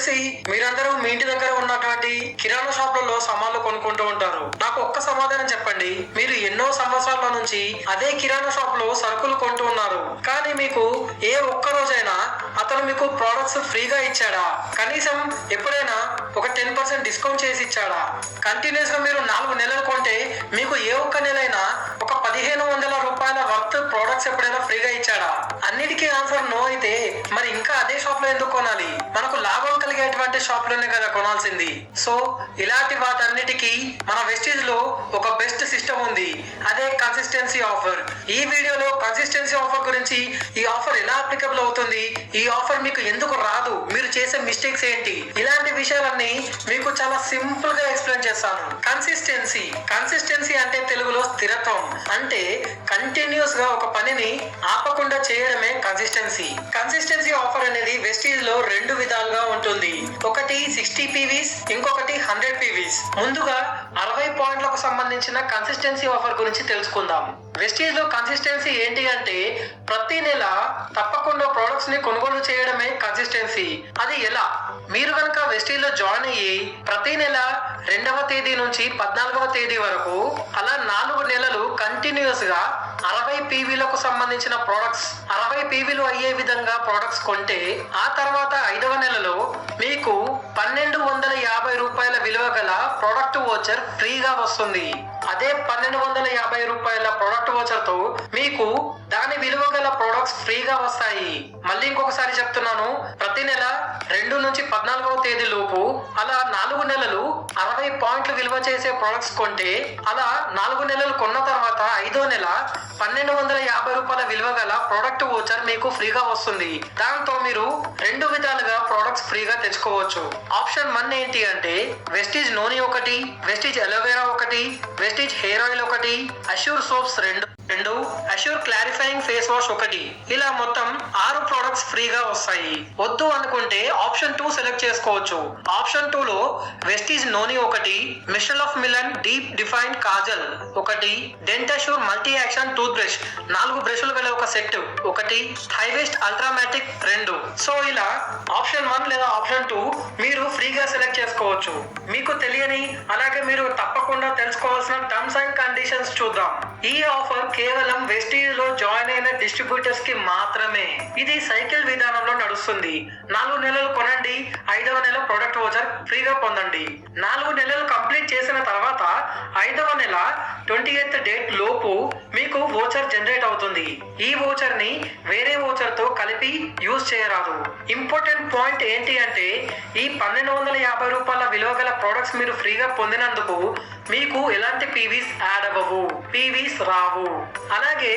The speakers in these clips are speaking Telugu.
తెలిసి మీరందరూ మీ ఇంటి దగ్గర ఉన్నటువంటి కిరాణా షాపులలో సామాన్లు కొనుక్కుంటూ ఉంటారు. నాకు ఒక్క సమాధానం చెప్పండి, మీరు ఎన్నో సంవత్సరాల నుంచి అదే కిరాణా షాప్ లో సరుకులు కొంటూ ఉన్నారు, కానీ మీకు ఏ ఒక్క రోజైనా అతను మీకు ప్రోడక్ట్స్ ఫ్రీగా ఇచ్చాడా? కనీసం ఎప్పుడైనా ఒక 10% డిస్కౌంట్ చేసి ఇచ్చాడా? కంటిన్యూస్ గా మీరు 4 నెలలు కొంటే మీకు ఏ ఒక్క నెలైనా ఒక 1500 రూపాయల వర్త్ ప్రోడక్ట్స్ ఎప్పుడైనా ఫ్రీగా ఇచ్చాడా? అన్నిటికీ ఆన్సర్ నో అయితే మరి ఇంకా అదే షాప్ లో ఎందుకు కొనాలి? మనకు లాభం కలిగేటువంటి షాప్ లోనే కదా కొనాల్సింది. సో ఇలాంటి వాటన్నిటికీ మన వెస్టీజ్ లో ఒక బెస్ట్ సిస్టమ్ ఉంది, అదే కన్సిస్టెన్సీ ఆఫర్. ఈ వీడియోలో కన్సిస్టెన్సీ ఆఫర్ గురించి, ఈ ఆఫర్ ఎలా అప్లికబుల్ అవుతుంది, ఈ ఆఫర్ మీకు ఎందుకు రాదు, మీరు చేసే మిస్టేక్స్ ఏంటి, ఇలాంటి విషయాలన్నీ మీకు చాలా సింపుల్ గా ఎక్స్ప్లెయిన్ చేస్తాను. కన్సిస్టెన్సీ అంటే తెలుగులో స్థిరత్వం, అంటే కంటిన్యూస్ గా ఒక పనిని ఆపకుండా చేయడమే కన్సిస్టెన్సీ ఆఫర్ అనేది వెస్టీజ్ లో 2 విధాలుగా ఉంటుంది. ఒకటి 60 పీవీస్, ఇంకొకటి 100 పీవీస్. ముందుగా 60 పాయింట్లకు సంబంధించిన కన్సిస్టెన్సీ ఆఫర్ గురించి తెలుసుకుందాం. వెస్టీజ్ లో కన్సిస్టెన్సీ ఏంటి అంటే ప్రతి నెల తప్పకుండా ప్రొడక్ట్స్ ని కొనుగోలు చేయడమే కన్సిస్టెన్సీ. అది ఎలా? మీరు కనుక వెస్టీజ్ లో జాయిన్ అయ్యి ప్రతి నెల 2వ తేదీ నుంచి 14వ తేదీ వరకు అలా 4 నెలలు కంటిన్యూస్ గా 60 పీవీలకు సంబంధించిన ప్రొడక్ట్స్ 60 పీవీలు అయ్యే విధంగా ప్రొడక్ట్స్ కొంటే ఆ తర్వాత 5వ నెలలో మీకు 1250 రూపాయల విలువ గల ప్రొడక్ట్ వోచర్ ఫ్రీగా వస్తుంది. అదే 1250 రూపాయల ప్రొడక్ట్ వోచర్ తో మీకు దాని విలువ గల ప్రొడక్ట్స్ ఫ్రీగా వస్తాయి. మళ్ళీ ఇంకొకసారి చెప్తున్నాను, ప్రతి నెల 2 నుంచి 14వ తేదీ లోపు అలా 4 నెలలు 60 పాయింట్లు విలువ చేసే ప్రొడక్ట్స్ కొంటే అలా 4 నెలలు కొన్న తర్వాత 5వ నెల 1250 రూపాయల విలువ గల ప్రొడక్ట్ వోచర్ మీకు ఫ్రీగా వస్తుంది. దాంతో మీరు 2 విధాలుగా ప్రొడక్ట్స్ ఫ్రీగా తెచ్చుకోవచ్చు. ఆప్షన్ 1 ఏంటి అంటే వెస్టీజ్ నూనె 1, Vestige aloe vera 1, Vestige hair oil 1, Assure soaps 2, Assure clarifying face wash 1, ఇలా మొత్తం 6 ప్రొడక్ట్స్ ఫ్రీగా వస్తాయి. వద్దు అనుకుంటే ఆప్షన్ 2 సెలెక్ట్ చేసుకోవచ్చు. ఆప్షన్ 2 లో Vestige noni 1, mystere of Milan deep defined kajal 1, Dentassure multi action tooth brush 4 బ్రష్లు గల ఒక సెట్ 1, హైవేస్ట్ అల్ట్రామాటిక్ 2. సో ఇలా ఆప్షన్ 1 లేదా ఆప్షన్ 2 మీరు ఫ్రీగా సెలెక్ట్ చేసుకోవచ్చు. మీకు తెలియని అలాగే మీరు తప్పకుండా తెలుసుకోవాల్సిన టర్మ్స్ అండ్ కండిషన్స్ చూద్దాం. ఈ ఆఫర్ కేవలం వెస్టీజ్ లో జాయిన్ అయిన డిస్ట్రిబ్యూటర్స్ కి మాత్రమే. ఇది సైకిల్ విధానంలో నడుస్తుంది. 4 నెలలు కొనండి, 5వ నెల ప్రొడక్ట్ వోచర్ ఫ్రీగా పొందండి. 4 నెలలు కంప్లీట్ చేసిన తర్వాత 5వ నెల 28th డేట్ లోపు మీకు వోచర్ జనరేట్ అవుతుంది. ఈ వోచర్ ని వేరే వోచర్ తో కలిపి యూజ్ చేయరాదు. ఇంపార్టెంట్ పాయింట్ ఏంటి అంటే ఈ 1250 రూపాయల విలువ గల ప్రొడక్ట్స్ మీరు ఫ్రీగా పొందినందుకు మీకు ఎలాంటి పీవీస్ యాడ్ అవ్వవు, పీవీస్ రావు. అలాగే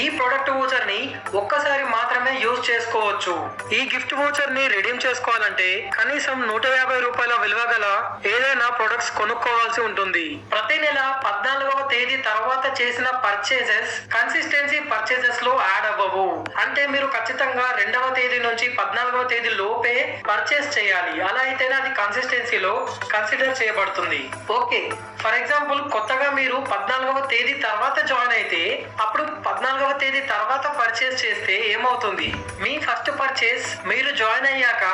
ఈ ప్రొడక్ట్ వోచర్ ని ఒక్కసారి మాత్రమే యూజ్ చేసుకోవచ్చు. ఈ గిఫ్ట్ వోచర్ ని రిడీమ్ చేసుకోవాలంటే కనీసం 150 రూపాయల విలువ గల ఏదైనా ప్రొడక్ట్స్ కొనుక్కోవాల్సి ఉంటుంది. ప్రతి నెల 14వ తేదీ తర్వాత చేసిన పర్చేజెస్ కన్సిస్టెన్సీ పర్చేజెస్ లో యాడ్ అవ్వవు. అంటే మీరు ఖచ్చితంగా 2వ తేదీ నుంచి 14వ తేదీ లోపే పర్చేస్ చేయాలి. అలా అయితేనే అది కన్సిస్టెన్సీలో కన్సిడర్ చేయబడుతుంది. ఓకే, ఫర్ ఎగ్జాంపుల్ కొత్తగా మీరు 14వ తేదీ తర్వాత జాయిన్ అయితే అప్పుడు 14వ తేదీ తర్వాత పర్చేస్ చేస్తే ఏమవుతుంది? మీ ఫస్ట్ పర్చేస్ మీరు జాయిన్ అయ్యాక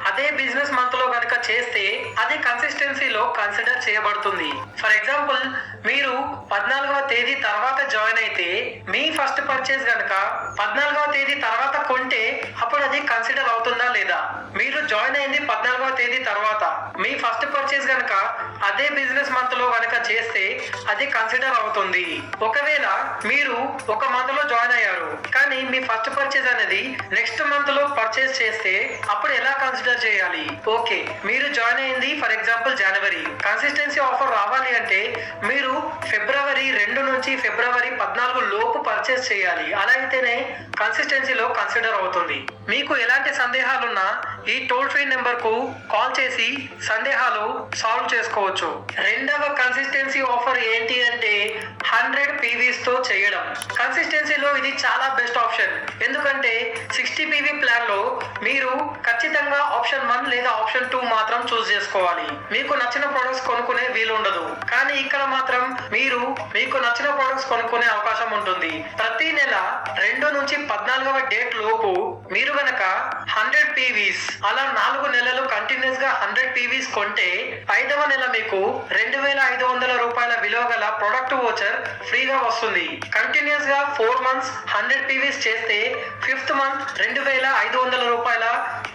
అదే బిజినెస్ మంత్ లో కనుక చేస్తే అది కన్సిస్టెన్సీలో కన్సిడర్ చేయబడుతుంది. ఫర్ ఎగ్జాంపుల్ మీరు 14వ తేదీ తర్వాత జాయిన్ అయితే మీ ఫస్ట్ పర్చేస్ గనక 14వ తేదీ తర్వాత కొంటే అప్పుడు అది కన్సిడర్ అవుతుందా లేదా? మీరు జాయిన్ అయింది 14వ తేదీ తర్వాత, మీ ఫస్ట్ పర్చేస్ గనక అదే బిజినెస్ మంత్ లో గనక చేస్తే అది కన్సిడర్ అవుతుంది. ఒకవేళ మీరు ఒక మంత్ లో జాయిన్ అయ్యారు కానీ మీ ఫస్ట్ పర్చేస్ అనేది నెక్స్ట్ మంత్ లో పర్చేస్ చేస్తే అప్పుడు ఎలా కన్సిడర్ చేయాలి? ఓకే, మీరు జాయిన్ అయింది for example January. Consistency offer రావాలి అంటే మీరు ఫిబ్రవరి 2 నుంచి ఫిబ్రవరి 14 లోపు పర్చేస్ చేయాలి. అలా అయితేనే కన్సిస్టెన్సీలో కన్సిడర్ అవుతుంది. మీకు ఎలాంటి సందేహాలున్నా ఈ టోల్ ఫ్రీ నెంబర్ కు కాల్ చేసి సందేహాలు సాల్వ్ చేసుకోవచ్చు. రెండవ కన్సిస్టెన్సీ ఆఫర్ ఏంటి అంటే 100 పీవీస్ తో చేయడం. కన్సిస్టెన్సీలో ఇది చాలా బెస్ట్ ఆప్షన్. ఎందుకంటే 60 పీవీ ప్లాన్ లో మీరు ఖచ్చితంగా ఆప్షన్ 1 లేదా ఆప్షన్ 2 మాత్రం చూస్ చేసుకోవాలి. మీకు నచ్చిన ప్రొడక్ట్స్ కొనుక్కునే వీలు ఉండదు. కానీ ఇక్కడ మాత్రం మీరు మీకు నచ్చిన ప్రొడక్ట్స్ కొనుక్కునే అవకాశం ఉంటుంది. ప్రతి నెల 2 నుంచి 14వ డేట్ లోపు మీరు గనక 100 పీవీస్ అలా 4 నెలలు కంటిన్యూస్ గా 100 పీవీస్ కొంటే 5వ నెల మీకు 2500 రూపాయల విలువ గల ప్రొడక్ట్ వోచర్ ఫ్రీగా వస్తుంది. కంటిన్యూస్ గా 4 మంత్స్ 100 పీవీస్ చేస్తే 5th మంత్ 2500 రూపాయల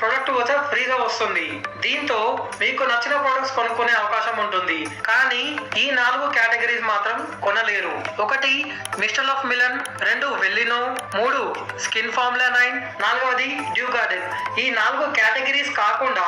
ప్రొడక్ట్ వోచర్ ఫ్రీగా వస్తుంది. దీంతో మీకు నచ్చిన ప్రొడక్ట్స్ కొనుక్కునే అవకాశం ఉంటుంది. కానీ ఈ 4 కేటగిరీస్ మాత్రం కొనలేరు. 1 mister of Milan, 2 Vellino, 3 skin formula 9, 4వది డ్యూ గార్డెన్. ఈ 4 కేటగిరీస్ కాకుండా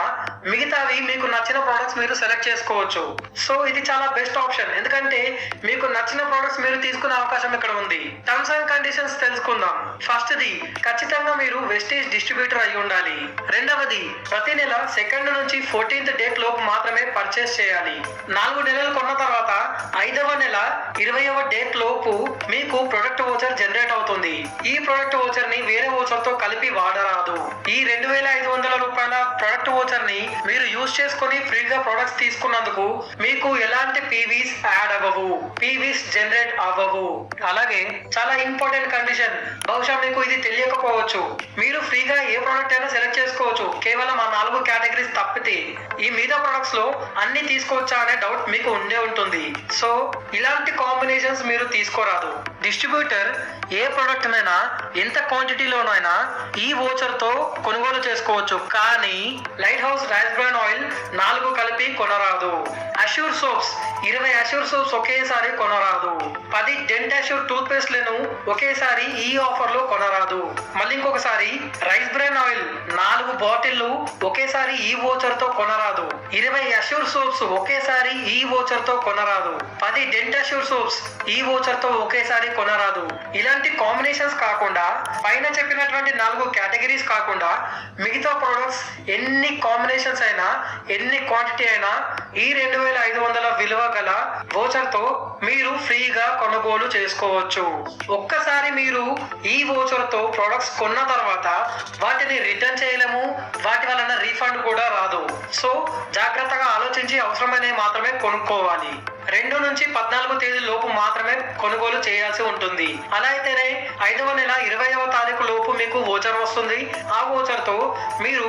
మిగతావి మీకు నచ్చిన ప్రొడక్ట్స్ మీరు సెలెక్ట్ చేసుకోవచ్చు. సో ఇది చాలా బెస్ట్ ఆప్షన్. ఎందుకంటే మీకు నచ్చిన ప్రొడక్ట్స్ మీరు తీసుకునే అవకాశం ఇక్కడ ఉంది. టర్మ్స్ అండ్ కండిషన్స్ తెలుసుకుందాం. ఫస్ట్ది ఖచ్చితంగా మీరు వెస్టేజ్ డిస్ట్రిబ్యూటర్ అయి ఉండాలి. రెండవది ప్రతి నెల 2nd నుంచి 14th డేట్ లోపు మాత్రమే పర్చేస్ చేయాలి. 4 నెలలు కొన్న తర్వాత 5వ నెల 20వ డేట్ లోపు మీకు ప్రొడక్ట్ వోచర్ జనరేట్ అవుతుంది. ఈ ప్రొడక్ట్ వోచర్ ని వేరే వోచర్ తో కలిపి వాడరాదు. ఈ 2500 రూపాయల ప్రొడక్ట్ వోచర్ ని మీరు యూజ్ చేసుకుని ఫ్రీగా ప్రొడక్ట్స్ తీసుకున్నందుకు మీకు ఎలాంటి పీవీస్ యాడ్ అవ్వవు, పీవీస్ జనరేట్ అవ్వవు. అలాగే చాలా ఇంపార్టెంట్ కండిషన్, బహుశా మీకు ఇది తెలియకపోవచ్చు. మీరు ఫ్రీగా ఏ ప్రోడక్ట్ అయినా సెలెక్ట్ చేసుకోవచ్చు, కేవలం ఆ 4 కేటగిరీస్ తప్పితే. ఈ మీద ప్రొడక్ట్స్ లో అన్ని తీసుకోవచ్చా అనే డౌట్ మీకు ఉండే ఉంటుంది. సో ఇలాంటి కాంబినేషన్స్ మీరు తీసుకోరాదు. డిస్ట్రిబ్యూటర్ ఏ ప్రొడక్ట్ అయినా ఎంత క్వాంటిటీలోనైనా ఈ వోచర్ తో కొనుగోలు చేసుకోవచ్చు. కానీ light house rice bran oil 4 కలిపి కొనరాదు. అష్యూర్ సోప్స్ 20 అష్యూర్ సోప్స్ ఒకేసారి కొనరాదు. 10 డెంట్ అష్యూర్ టూత్ పేస్ట్ లను ఒకేసారి ఈ ఆఫర్ లో కొనరాదు. మళ్ళీ ఇంకొకసారి రైస్ బ్రాన్ ఆయిల్ 4 బాటిళ్లు ఒకేసారి ఈ వోచర్ తో కొనరాదు. 20 అష్యూర్ సోప్స్ ఒకేసారి ఈ వోచర్ తో కొనరాదు. 10 డెంట్ అష్యూర్ సోప్స్ ఈ వోచర్ తో ఒకేసారి కొనరాదు. ఇలాంటి కాంబినేషన్స్ కాకుండా పైన చెప్పినటువంటి 4 కేటగిరీస్ కాకుండా మిగతా ప్రొడక్ట్స్ ఎన్ని కాంబినేషన్స్ అయినా ఎన్ని క్వాంటిటీ అయినా ఈ 2500 విలువ గల వోచర్ తో మీరు ఫ్రీగా కొనుగోలు చేసుకోవచ్చు. ఒక్కసారి మీరు ఈ వోచర్ తో ప్రొడక్ట్స్ కొన్న తర్వాత వాటిని రిటర్న్ చేయలేము, వాటి వలన రీఫండ్ కూడా రాదు. సో జాగ్రత్తగా ఆలోచించి అవసరమైనవి మాత్రమే కొనుక్కోవాలి. 2 నుంచి 14 తేదీ లోపు మాత్రమే కొనుగోలు చేయాల్సి ఉంటుంది. అలా అయితేనే 5వ నెల 20వ తారీఖు లోపు మీకు వోచర్ వస్తుంది. ఆ వోచర్ తో మీరు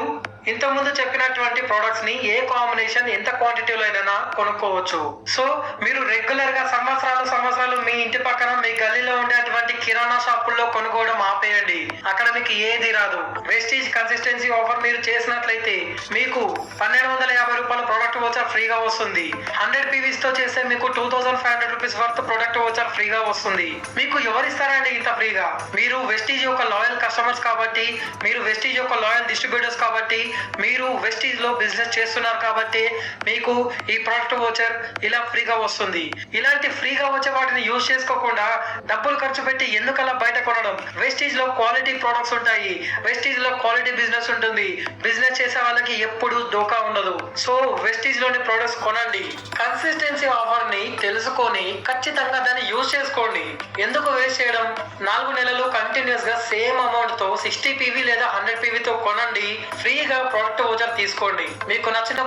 ఇంతకుముందు చెప్పినటువంటి ప్రొడక్ట్స్ ని ఏ కాంబినేషన్ ఎంత క్వాంటిటీలో అయినా కొనుక్కోవచ్చు. సో మీరు రెగ్యులర్ గా సంవత్సరాలు మీ ఇంటి పక్కన మీ గల్లీలో ఉండేటువంటి కిరాణా షాపుల్లో కొనుక్కోవడం ఆపేయండి. అక్కడ మీకు ఏది రాదు. వెస్టీజ్ కన్సిస్టెన్సీ ఆఫర్ మీరు చేసినట్లయితే మీకు 1250 రూపాయల ప్రొడక్ట్ వోచర్ ఫ్రీగా వస్తుంది. 100 పీవీస్ తో చేస్తే మీకు 2500 రూపీస్ వర్త్ ప్రొడక్ట్ వోచర్ ఫ్రీగా వస్తుంది. మీకు ఎవరిస్తారండి ఇంత ఫ్రీగా? మీరు వెస్టీజ్ యొక్క లాయల్ కస్టమర్స్ కాబట్టి, మీరు వెస్టీజ్ యొక్క లాయల్ డిస్ట్రిబ్యూటర్స్ కాబట్టి, మీరు వెస్టీజ్ లో బిజినెస్ చేస్తున్నారు కాబట్టి మీకు ఈ ప్రొడక్ట్ వోచర్ ఇలా ఫ్రీగా వస్తుంది. ఇలాంటి ఫ్రీగా వచ్చే వాటిని యూజ్ చేసుకోకుండా డబ్బులు ఖర్చు పెట్టి ఎందుకలా బయట కొనడం? వెస్టీజ్ లో క్వాలిటీ ప్రొడక్ట్స్ ఉంటాయి, వెస్టీజ్ లో క్వాలిటీ బిజినెస్ ఉంటుంది. బిజినెస్ చేసే వాళ్ళకి ఎప్పుడు దోకా ఉండదు. సో వెస్టీజ్ లోని ప్రొడక్ట్స్ కొనండి. కన్సిస్టెన్సీ ఆఫర్ ని తెలుసుకొని ఖచ్చితంగా దాన్ని యూజ్ చేసుకోండి. ఎందుకు వేస్ట్ చేయడం? 4 నెలలు కంటిన్యూస్ గా సేమ్ అమౌంట్ తో 60 పీవీ లేదా 100 పీవీ తో కొనండి. ఫ్రీగా ప్రొడక్ట్ వోచర్ తీసుకోండి. మీకు నచ్చిన